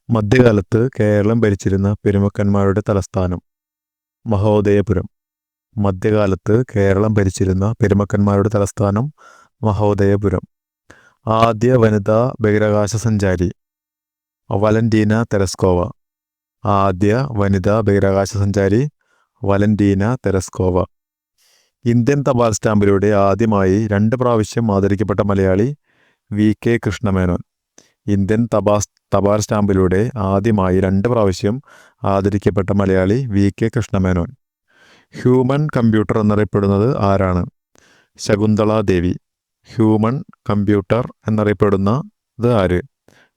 മധ്യകാലത്ത് കേരളം ഭരിച്ചിരുന്ന പെരുമക്കന്മാരുടെ തലസ്ഥാനം മഹോദയപുരം. മധ്യകാലത്ത് കേരളം ഭരിച്ചിരുന്ന പെരുമക്കന്മാരുടെ തലസ്ഥാനം മഹോദയപുരം. ആദ്യ വനിതാ ബഹിരാകാശ സഞ്ചാരി വലന്റീന തെരസ്കോവ. ആദ്യ വനിതാ ബഹിരാകാശ സഞ്ചാരി വലന്റീന തെരസ്കോവ. ഇന്ത്യൻ തപാൽ സ്റ്റാമ്പിലൂടെ ആദ്യമായി 2 പ്രാവശ്യം ആദരിക്കപ്പെട്ട മലയാളി VK കൃഷ്ണമേനോൻ. ഇന്ത്യൻ തപാൽ സ്റ്റാമ്പിലൂടെ ആദ്യമായി 2 പ്രാവശ്യം ആദരിക്കപ്പെട്ട Malayali VK Krishna Menon. Human computer എന്നറിയപ്പെടുന്നത് ആരാണ്? ശകുന്തള ദേവി. ഹ്യൂമൻ കമ്പ്യൂട്ടർ എന്നറിയപ്പെടുന്നത് ആര്?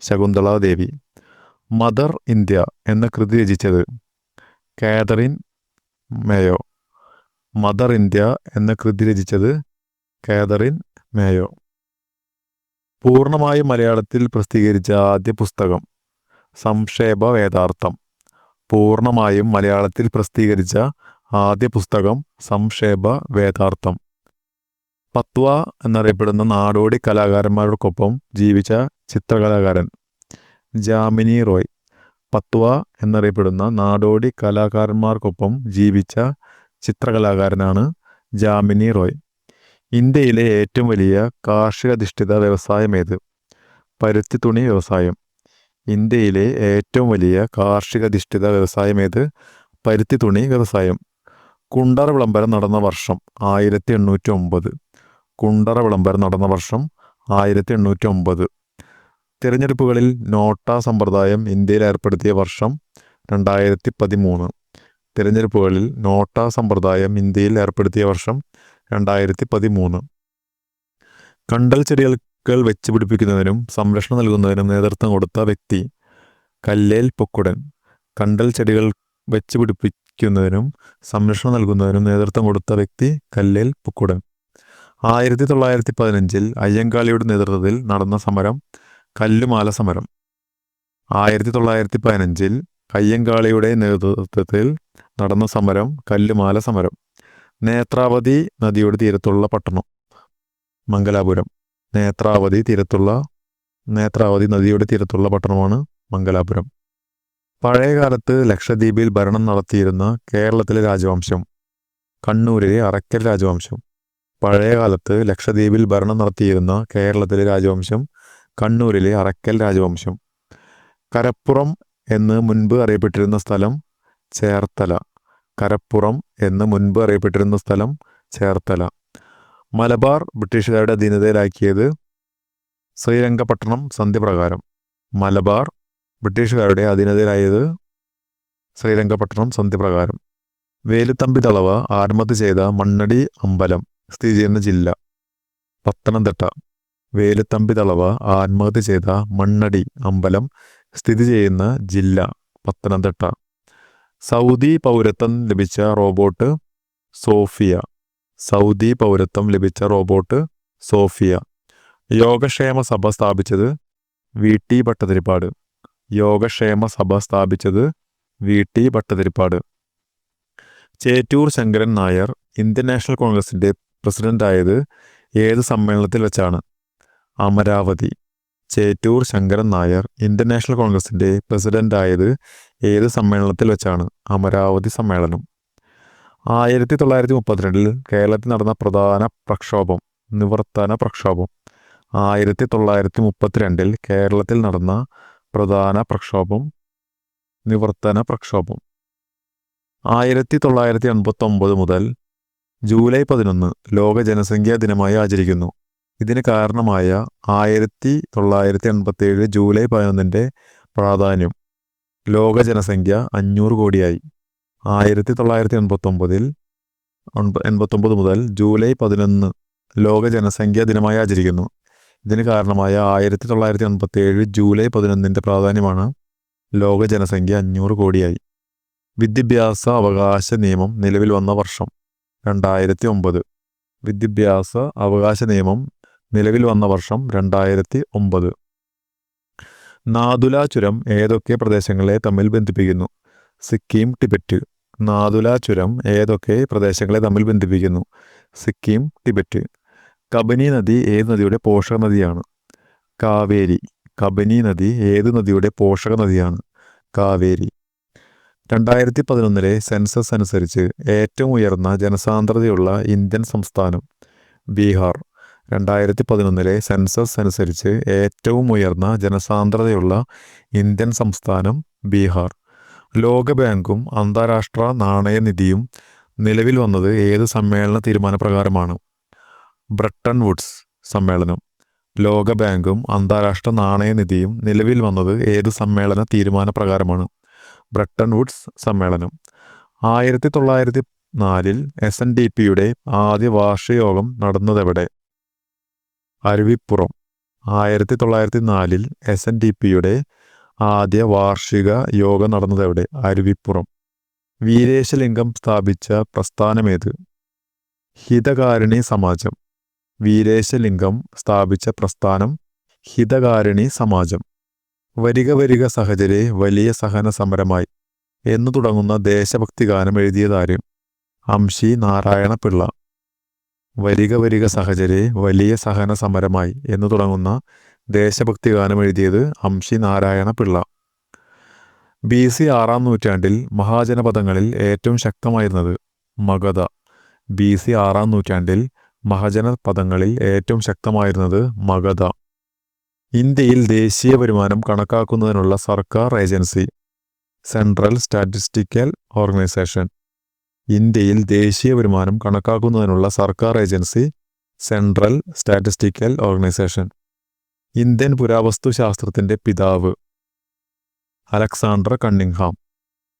ശകുന്തള ദേവി. മദർ ഇന്ത്യ എന്ന കൃതി രചിച്ചത് കാതറിൻ മേയോ. മദർ ഇന്ത്യ എന്ന കൃതി രചിച്ചത് കാതറിൻ മേയോ. പൂർണ്ണമായും മലയാളത്തിൽ പ്രസിദ്ധീകരിച്ച ആദ്യ പുസ്തകം സംക്ഷേപ വേദാർത്ഥം. പൂർണ്ണമായും മലയാളത്തിൽ പ്രസിദ്ധീകരിച്ച ആദ്യ പുസ്തകം സംക്ഷേപ വേദാർത്ഥം. പത്വ എന്നറിയപ്പെടുന്ന നാടോടി കലാകാരന്മാർക്കൊപ്പം ജീവിച്ച ചിത്രകലാകാരൻ ജാമിനി റോയ്. പത്വ എന്നറിയപ്പെടുന്ന നാടോടി കലാകാരന്മാർക്കൊപ്പം ജീവിച്ച ചിത്രകലാകാരനാണ് ജാമിനി റോയ്. ഇന്ത്യയിലെ ഏറ്റവും വലിയ കാർഷികാധിഷ്ഠിത വ്യവസായമേത്? പരുത്തിത്തുണി വ്യവസായം. ഇന്ത്യയിലെ ഏറ്റവും വലിയ കാർഷികാധിഷ്ഠിത വ്യവസായമേത്? പരുത്തിത്തുണി വ്യവസായം. കുണ്ടറ വിളംബരം നടന്ന വർഷം 1809. കുണ്ടറ വിളംബരം നടന്ന വർഷം 1809. തിരഞ്ഞെടുപ്പുകളിൽ നോട്ട സമ്പ്രദായം ഇന്ത്യയിൽ ഏർപ്പെടുത്തിയ വർഷം 2013. തിരഞ്ഞെടുപ്പുകളിൽ നോട്ട സമ്പ്രദായം ഇന്ത്യയിൽ ഏർപ്പെടുത്തിയ വർഷം 2013. കണ്ടൽ ചെടികൾ വെച്ച് പിടിപ്പിക്കുന്നതിനും സംരക്ഷണം നൽകുന്നതിനും നേതൃത്വം കൊടുത്ത വ്യക്തി കല്ലേൽ പൊക്കുടൻ. കണ്ടൽ ചെടികൾ വെച്ച് പിടിപ്പിക്കുന്നതിനും സംരക്ഷണം നൽകുന്നതിനും നേതൃത്വം കൊടുത്ത വ്യക്തി കല്ലേൽ പൊക്കുടൻ. 1915 അയ്യങ്കാളിയുടെ നേതൃത്വത്തിൽ നടന്ന സമരം കല്ലുമാല സമരം. 1915 അയ്യങ്കാളിയുടെ നേതൃത്വത്തിൽ നടന്ന സമരം കല്ലുമാല സമരം. നേത്രാവതി നദിയുടെ തീരത്തുള്ള പട്ടണം മംഗലാപുരം. നേത്രാവതി നദിയുടെ തീരത്തുള്ള പട്ടണമാണ് മംഗലാപുരം. പഴയകാലത്ത് ലക്ഷദ്വീപിൽ ഭരണം നടത്തിയിരുന്ന കേരളത്തിലെ രാജവംശം കണ്ണൂരിലെ അറക്കൽ രാജവംശം. പഴയകാലത്ത് ലക്ഷദ്വീപിൽ ഭരണം നടത്തിയിരുന്ന കേരളത്തിലെ രാജവംശം കണ്ണൂരിലെ അറക്കൽ രാജവംശം. കരപ്പുറം എന്ന് മുൻപ് അറിയപ്പെട്ടിരുന്ന സ്ഥലം ചേർത്തല. കരപ്പുറം എന്ന് മുൻപ് അറിയപ്പെട്ടിരുന്ന സ്ഥലം ചേർത്തല. മലബാർ ബ്രിട്ടീഷുകാരുടെ അധീനതയിലാക്കിയത് ശ്രീരംഗപട്ടണം സന്ധി പ്രകാരം. മലബാർ ബ്രിട്ടീഷുകാരുടെ അധീനതയിലായത് ശ്രീരംഗപട്ടണം സന്ധി പ്രകാരം. വേലുത്തമ്പി ദളവ ആത്മഹത്യ ചെയ്ത മണ്ണടി അമ്പലം സ്ഥിതി ചെയ്യുന്ന ജില്ല പത്തനംതിട്ട. വേലുത്തമ്പി ദളവ ആത്മഹത്യ ചെയ്ത മണ്ണടി അമ്പലം സ്ഥിതി ചെയ്യുന്ന ജില്ല പത്തനംതിട്ട. സൗദി പൗരത്വം ലഭിച്ച റോബോട്ട് സോഫിയ. സൗദി പൗരത്വം ലഭിച്ച റോബോട്ട് സോഫിയ. യോഗക്ഷേമ സഭ സ്ഥാപിച്ചത് VT ഭട്ടതിരിപ്പാട്. യോഗക്ഷേമ സഭ സ്ഥാപിച്ചത് VT Bhattathiripad. Chettur Sankaran Nair Indian National കോൺഗ്രസിൻ്റെ പ്രസിഡന്റായത് ഏത് സമ്മേളനത്തിൽ വെച്ചാണ്? അമരാവതി. ചേറ്റൂർ ശങ്കരൻ നായർ ഇന്ത്യൻ നാഷണൽ കോൺഗ്രസിൻ്റെ പ്രസിഡന്റായത് ഏത് സമ്മേളനത്തിൽ വെച്ചാണ്? അമരാവതി സമ്മേളനം. 1932 കേരളത്തിൽ നടന്ന പ്രധാന പ്രക്ഷോഭം നിവർത്തന പ്രക്ഷോഭം. 1932 കേരളത്തിൽ നടന്ന പ്രധാന പ്രക്ഷോഭം നിവർത്തന പ്രക്ഷോഭം. 1989 മുതൽ ജൂലൈ 11 ലോക ജനസംഖ്യാ ദിനമായി ആചരിക്കുന്നു. ഇതിന് കാരണമായ 1987 ജൂലൈ 11 പ്രാധാന്യം. ലോക ജനസംഖ്യ 500 കോടിയായി. 1989 മുതൽ ജൂലൈ 11 ലോക ജനസംഖ്യാ ദിനമായി ആചരിക്കുന്നു. ഇതിന് കാരണമായ 1987 ജൂലൈ 11 പ്രാധാന്യമാണ്. ലോക ജനസംഖ്യ 500 കോടിയായി. വിദ്യാഭ്യാസ അവകാശ നിയമം നിലവിൽ വന്ന വർഷം 2009. വിദ്യാഭ്യാസ അവകാശ നിയമം നിലവിൽ വന്ന വർഷം 2009. നാഥുല ചുരം ഏതൊക്കെ പ്രദേശങ്ങളെ തമ്മിൽ ബന്ധിപ്പിക്കുന്നു? സിക്കിം, ടിബറ്റ്. നാഥുല ചുരം ഏതൊക്കെ പ്രദേശങ്ങളെ തമ്മിൽ ബന്ധിപ്പിക്കുന്നു? സിക്കിം, ടിബറ്റ്. കബനി നദി ഏത് നദിയുടെ പോഷക നദിയാണ്? കാവേരി. കബനി നദി ഏത് നദിയുടെ പോഷക നദിയാണ്? കാവേരി. 2011 സെൻസസ് അനുസരിച്ച് ഏറ്റവും ഉയർന്ന ജനസാന്ദ്രതയുള്ള ഇന്ത്യൻ സംസ്ഥാനം? ബീഹാർ. 2011 സെൻസസ് അനുസരിച്ച് ഏറ്റവും ഉയർന്ന ജനസാന്ദ്രതയുള്ള ഇന്ത്യൻ സംസ്ഥാനം ബീഹാർ. ലോകബാങ്കും അന്താരാഷ്ട്ര നാണയനിധിയും നിലവിൽ വന്നത് ഏത് സമ്മേളന തീരുമാനപ്രകാരമാണ്? ബ്രട്ടൺ വുഡ്സ് സമ്മേളനം. ലോകബാങ്കും അന്താരാഷ്ട്ര നാണയനിധിയും നിലവിൽ വന്നത് ഏത് സമ്മേളന തീരുമാനപ്രകാരമാണ്? ബ്രട്ടൺ വുഡ്സ് സമ്മേളനം. 1904 SNDPയുടെ ആദ്യ വാർഷിക യോഗം നടന്നതെവിടെ? അരുവിപ്പുറം. 1904 SNDPയുടെ ആദ്യ വാർഷിക യോഗം നടന്നതെവിടെ? അരുവിപ്പുറം. വീരേശലിംഗം സ്ഥാപിച്ച പ്രസ്ഥാനമേത്? ഹിതകാരിണി സമാജം. വീരേശലിംഗം സ്ഥാപിച്ച പ്രസ്ഥാനം ഹിതകാരിണി സമാജം. വരിക വരിക സഹചരെ വലിയ സഹന സമരമായി എന്നു തുടങ്ങുന്ന ദേശഭക്തി ഗാനം എഴുതിയതാര്? അംശി നാരായണ പിള്ള. വരിക വരിക സഹചരെ വലിയ സഹന സമരമായി എന്നു തുടങ്ങുന്ന ദേശഭക്തി ഗാനം എഴുതിയത് അംശി നാരായണ പിള്ള. BC 6-ാം നൂറ്റാണ്ടിൽ മഹാജനപദങ്ങളിൽ ഏറ്റവും ശക്തമായിരുന്നത്? മഗധ. BC 6-ാം നൂറ്റാണ്ടിൽ മഹാജനപദങ്ങളിൽ ഏറ്റവും ശക്തമായിരുന്നത് മഗധ. ഇന്ത്യയിൽ ദേശീയ വരുമാനം കണക്കാക്കുന്നതിനുള്ള സർക്കാർ ഏജൻസി? Central statistical organisation. ഇന്ത്യയിൽ ദേശീയ വരുമാനം കണക്കാക്കുന്നതിനുള്ള സർക്കാർ agency central statistical organisation. Indian പുരാവസ്തു ശാസ്ത്രത്തിൻ്റെ പിതാവ്? Alexander Cunningham.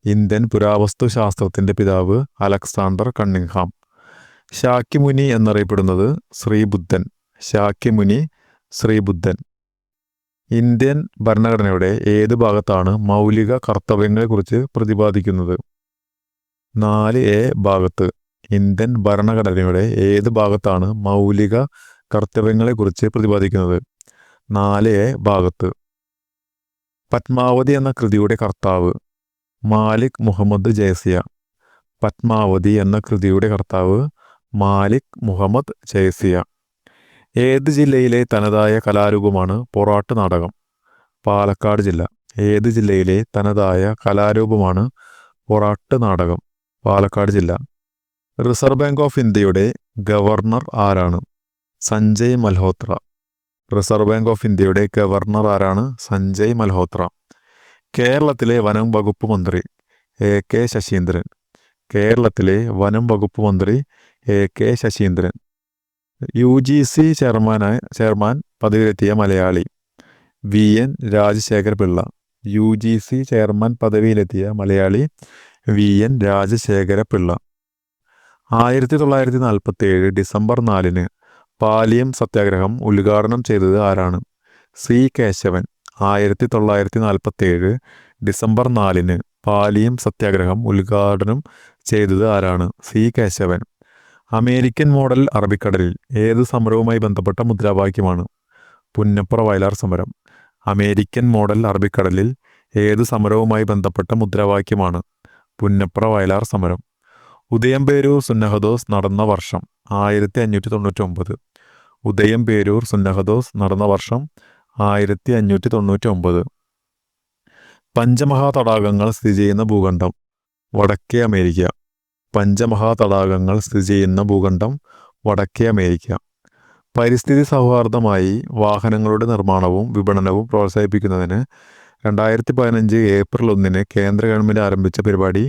ഇന്ത്യൻ പുരാവസ്തു ശാസ്ത്രത്തിൻ്റെ പിതാവ് അലക്സാണ്ടർ കണ്ണിങ്ഹാം. ശാക്യമുനി എന്നറിയപ്പെടുന്നത് ശ്രീബുദ്ധൻ. ശാക്യമുനി ശ്രീബുദ്ധൻ. ഇന്ത്യൻ ഭരണഘടനയുടെ ഏത് ഭാഗത്താണ് മൗലിക കർത്തവ്യങ്ങളെക്കുറിച്ച് പ്രതിപാദിക്കുന്നത്? 4A ഭാഗത്ത്. ഇന്ത്യൻ ഭരണഘടനയുടെ ഏത് ഭാഗത്താണ് മൗലിക കർത്തവ്യങ്ങളെക്കുറിച്ച് പ്രതിപാദിക്കുന്നത്? 4A ഭാഗത്ത്. പത്മാവതി എന്ന കൃതിയുടെ കർത്താവ്? മാലിക് മുഹമ്മദ് ജയസിയ. പത്മാവതി എന്ന കൃതിയുടെ കർത്താവ് മാലിക് മുഹമ്മദ് ജയസിയ. ഏത് ജില്ലയിലെ തനതായ കലാരൂപമാണ് പൊറാട്ട് നാടകം? പാലക്കാട് ജില്ല. ഏത് ജില്ലയിലെ തനതായ കലാരൂപമാണ് പൊറാട്ട് നാടകം? പാലക്കാട് ജില്ല. റിസർവ് ബാങ്ക് ഓഫ് ഇന്ത്യയുടെ ഗവർണർ ആരാണ്? Sanjay Malhotra. Reserve bank of ഇന്ത്യയുടെ ഗവർണർ ആരാണ്? സഞ്ജയ് മൽഹോത്ര. കേരളത്തിലെ വനം വകുപ്പ് മന്ത്രി? AK ശശീന്ദ്രൻ. കേരളത്തിലെ വനം വകുപ്പ് മന്ത്രി AK ശശീന്ദ്രൻ. UGC ചെയർമാൻ പദവിയിലെത്തിയ Malayali? VN Rajasekhara Pillai. UGC chairman പദവിയിലെത്തിയ മലയാളി VN രാജശേഖര പിള്ള. 1947 ഡിസംബർ 4 പാലിയം സത്യാഗ്രഹം ഉദ്ഘാടനം ചെയ്തത് ആരാണ്? C കേശവൻ. 1947 ഡിസംബർ 4 പാലിയം സത്യാഗ്രഹം ഉദ്ഘാടനം ചെയ്തത് ആരാണ്? C കേശവൻ. അമേരിക്കൻ മോഡൽ അറബിക്കടലിൽ ഏത് സമരവുമായി ബന്ധപ്പെട്ട മുദ്രാവാക്യമാണ്? പുന്നപ്ര വയലാർ സമരം. അമേരിക്കൻ മോഡൽ അറബിക്കടലിൽ ഏത് സമരവുമായി ബന്ധപ്പെട്ട മുദ്രാവാക്യമാണ്? പുന്നപ്ര വയലാർ സമരം. ഉദയംപേരൂർ സുന്നഹദോസ് നടന്ന വർഷം? 1599. ഉദയംപേരൂർ സുന്നഹദോസ് നടന്ന വർഷം 1599. പഞ്ചമഹാതടാകങ്ങൾ സ്ഥിതി ചെയ്യുന്ന ഭൂഖണ്ഡം? വടക്കേ അമേരിക്ക. പഞ്ചമഹാതടാകങ്ങൾ സ്ഥിതി ചെയ്യുന്ന ഭൂഖണ്ഡം വടക്കേ അമേരിക്ക. പരിസ്ഥിതി സൗഹാർദ്ദമായി വാഹനങ്ങളുടെ നിർമ്മാണവും വിപണനവും പ്രോത്സാഹിപ്പിക്കുന്നതിന് 2015 ഏപ്രിൽ 1 കേന്ദ്ര ഗവൺമെൻറ് ആരംഭിച്ച പരിപാടി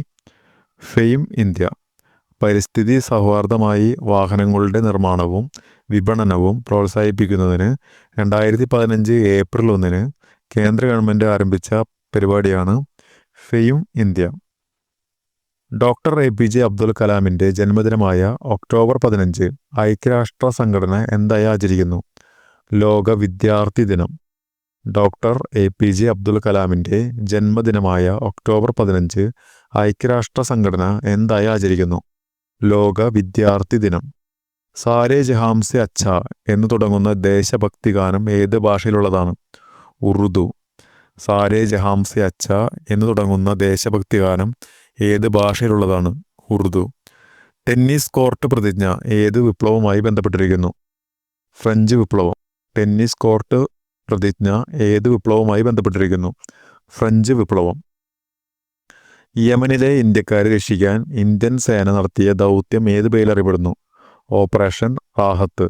ഫെയിം ഇന്ത്യ. പരിസ്ഥിതി സൗഹാർദ്ദമായി വാഹനങ്ങളുടെ നിർമ്മാണവും വിപണനവും പ്രോത്സാഹിപ്പിക്കുന്നതിന് 2015 ഏപ്രിൽ 1 കേന്ദ്ര ഗവൺമെൻറ് ആരംഭിച്ച പരിപാടിയാണ് FAME India. Doctor APJ Abdul കലാമിൻ്റെ ജന്മദിനമായ ഒക്ടോബർ 15 ഐക്യരാഷ്ട്ര സംഘടന എന്തായി ആചരിക്കുന്നു? ലോക വിദ്യാർത്ഥി ദിനം. ഡോക്ടർ APJ അബ്ദുൽ കലാമിൻ്റെ ജന്മദിനമായ ഒക്ടോബർ 15 ഐക്യരാഷ്ട്ര സംഘടന എന്തായി ആചരിക്കുന്നു? ലോക വിദ്യാർത്ഥി ദിനം. സാരേ ജഹാം സെ അച്ഛ എന്ന് തുടങ്ങുന്ന ദേശഭക്തി ഗാനം ഏത് ഭാഷയിലുള്ളതാണ്? ഉറുദു. സാരേ ജഹാം സെ അച്ഛ എന്ന് തുടങ്ങുന്ന ദേശഭക്തി ഗാനം ഏത് ഭാഷയിലുള്ളതാണ്? ഉറുദു. ടെന്നീസ് കോർട്ട് പ്രതിജ്ഞ ഏത് വിപ്ലവവുമായി ബന്ധപ്പെട്ടിരിക്കുന്നു? ഫ്രഞ്ച് വിപ്ലവം. ടെന്നീസ് കോർട്ട് പ്രതിജ്ഞ ഏത് വിപ്ലവവുമായി ബന്ധപ്പെട്ടിരിക്കുന്നു? ഫ്രഞ്ച് വിപ്ലവം. യമനിലെ ഇന്ത്യക്കാരെ രക്ഷിക്കാൻ ഇന്ത്യൻ സേന നടത്തിയ ദൗത്യം ഏത് പേരിൽ അറിയപ്പെടുന്നു? ഓപ്പറേഷൻ റാഹത്ത്.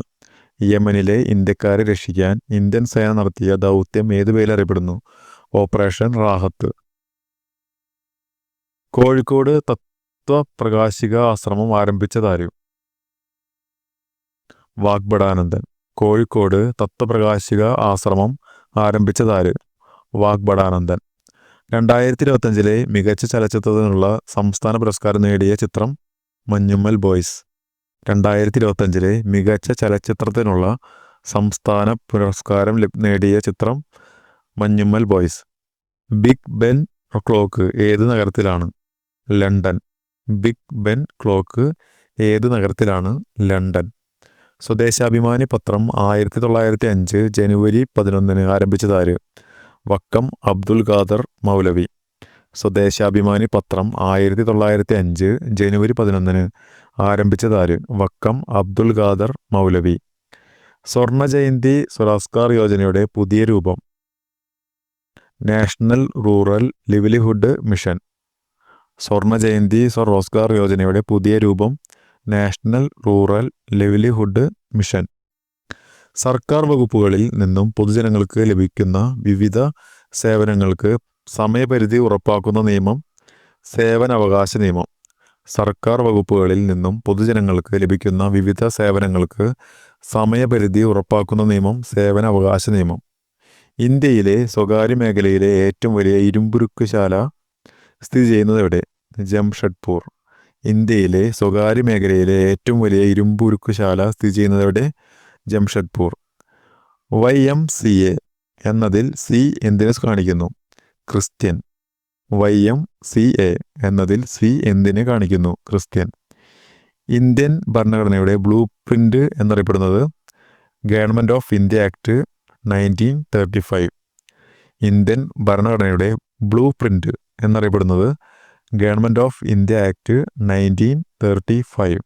യമനിലെ ഇന്ത്യക്കാരെ രക്ഷിക്കാൻ ഇന്ത്യൻ സേന നടത്തിയ ദൗത്യം ഏത് പേരിൽ അറിയപ്പെടുന്നു? ഓപ്പറേഷൻ റാഹത്ത്. കോഴിക്കോട് തത്വപ്രകാശിക ആശ്രമം ആരംഭിച്ചതാര്? വാഗ്ഭടാനന്ദൻ. കോഴിക്കോട് തത്വപ്രകാശിക ആശ്രമം ആരംഭിച്ചതാര്? വാഗ്ഭടാനന്ദൻ. 2025 മികച്ച ചലച്ചിത്രത്തിനുള്ള സംസ്ഥാന പുരസ്കാരം നേടിയ ചിത്രം മഞ്ഞുമ്മൽ ബോയ്സ്. 2025 മികച്ച ചലച്ചിത്രത്തിനുള്ള സംസ്ഥാന പുരസ്കാരം നേടിയ ചിത്രം Manjummel boys. Big Ben clock ഏത് നഗരത്തിലാണ്? ലണ്ടൻ. ബിഗ് ബെൻ ക്ലോക്ക് ഏത് നഗരത്തിലാണ്? ലണ്ടൻ. സ്വദേശാഭിമാനി പത്രം 1905 ജനുവരി 11 ആരംഭിച്ചതാര്? വക്കം അബ്ദുൽ ഖാദർ മൗലവി. സ്വദേശാഭിമാനി പത്രം 1905 ജനുവരി 11 ആരംഭിച്ചതാര്? വക്കം അബ്ദുൽ ഖാദർ മൗലവി. സ്വർണ ജയന്തി സ്വരോസ്ഗാർ യോജനയുടെ പുതിയ രൂപം? National rural livelihood mission. സ്വർണ ജയന്തി സ്വരോസ്ഗാർ യോജനയുടെ പുതിയ രൂപം നാഷണൽ റൂറൽ ലിവ്ലിഹുഡ് മിഷൻ. സർക്കാർ വകുപ്പുകളിൽ നിന്നും പൊതുജനങ്ങൾക്ക് ലഭിക്കുന്ന വിവിധ സേവനങ്ങൾക്ക് സമയപരിധി ഉറപ്പാക്കുന്ന നിയമം സേവനാവകാശ നിയമം. സർക്കാർ വകുപ്പുകളിൽ നിന്നും പൊതുജനങ്ങൾക്ക് ലഭിക്കുന്ന വിവിധ സേവനങ്ങൾക്ക് സമയപരിധി ഉറപ്പാക്കുന്ന നിയമം സേവനാവകാശ നിയമം. ഇന്ത്യയിലെ സ്വകാര്യ മേഖലയിലെ ഏറ്റവും വലിയ ഇരുമ്പുരുക്കുശാല സ്ഥിതി ചെയ്യുന്നത് എവിടെ? ജംഷഡ്പൂർ. ഇന്ത്യയിലെ സ്വകാര്യ മേഖലയിലെ ഏറ്റവും വലിയ ഇരുമ്പുരുക്കുശാല സ്ഥിതി ചെയ്യുന്നത് എവിടെ? ജംഷഡ്പൂർ. YMCA എന്നതിൽ C എന്തിനെ കാണിക്കുന്നു? ക്രിസ്ത്യൻ. YMCA എന്നതിൽ C എന്തിനെ കാണിക്കുന്നു? ക്രിസ്ത്യൻ. ഇന്ത്യൻ ഭരണഘടനയുടെ ബ്ലൂ പ്രിന്റ് എന്നറിയപ്പെടുന്നത്? Government of India act 1935. Indian ഭരണഘടനയുടെ ബ്ലൂ പ്രിന്റ് എന്നറിയപ്പെടുന്നത് ഗവൺമെൻറ് ഓഫ് ഇന്ത്യ ആക്ട് 1935.